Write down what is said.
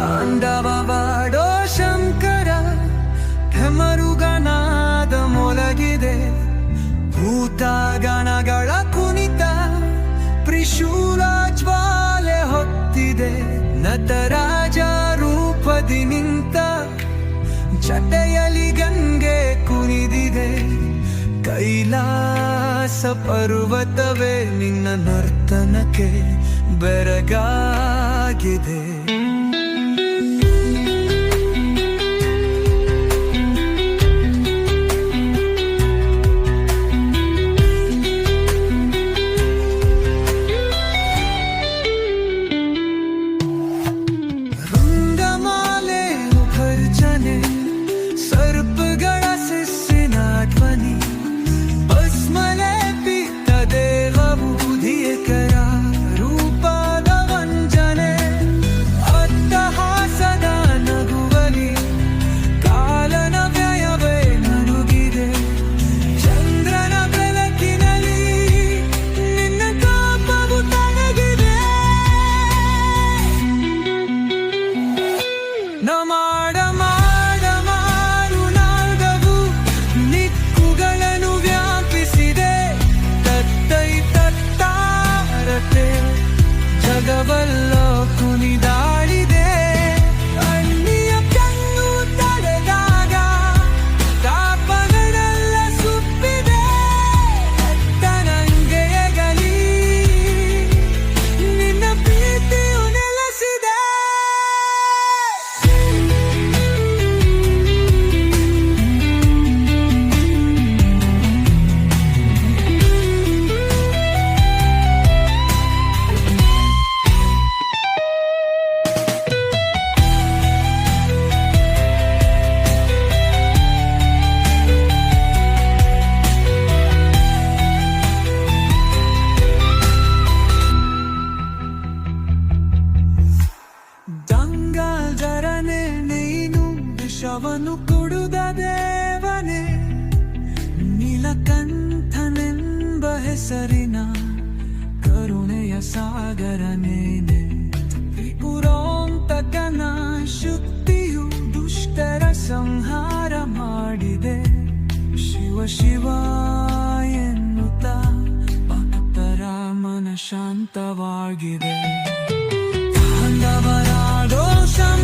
ತಾಂಡವವಾಡೋ ಶಂಕರ ಢಮರುಗನಾದ ಮೊಳಗಿದೆ. ಭೂತಗಣಗಳ ಕುಣಿತ ತ್ರಿಶೂಲ ಜ್ವಾಲೆ ಹೊತ್ತಿದೆ. ನಟರಾಜ ರೂಪದಿ ನಿಂತ ಜಟೆಯಲಿ ಗಂಗೆ ಕುಣಿದಿದೆ. ಕೈಲಾಸ ಪರ್ವತವೇ ನಿನ್ನ ನರ್ತನಕ್ಕೆ ಬೆರಗಾಗಿದೆ. ಸರ್ಪಗಳ ಸಿಸ್ಸಿನ ಧ್ವನಿ ಭಸ್ಮಲೆ ಪಿತ್ತದೇಹವು ಬುಧಿಯಕರ ರೂಪದ ವಂಚನೆ. ಅಟ್ಟಹಾಸದ ನಗುವಲಿ ಕಾಲನ ವ್ಯಯವೇ ನಡುಗಿದೆ. ಚಂದ್ರನ ಬೆಳಕಿನಲ್ಲಿ ನಿನ್ನ ಕಾಪವು ತನಗಿದೆ. ನಮಾಡ ಜಗವಲ್ಲ ಕುಣಿದಾಡಿದೆ. ಅನ್ಯ ಕಣ್ಣು ತಡೆದಾಗ ತಾಪಗಳೆಲ್ಲ ಸುಪ್ಪಿದೆ. ತನಂಗೆಯಗಲಿ ನಿನ್ನ ಪ್ರೀತಿಯು ನೆಲೆಸಿದೆ. ದಂಗಾಜರನೆ ನೀನು ವಿಷವನ್ನು ಕುಡುದ ದೇವನೇ. ನೀಲಕಂಠನೆಂಬ ಹೆಸರಿನ ಕರುಣೆಯ ಸಾಗರ ನೀನೆ. ತ್ರಿಪುರಾಂತಕನ ಶಕ್ತಿಯು ದುಷ್ಟರ ಸಂಹಾರ ಮಾಡಿದೆ. ಶಿವ ಶಿವ ಎನ್ನುತ್ತ ಭಕ್ತರ ಮನ ಶಾಂತವಾಗಿದೆ.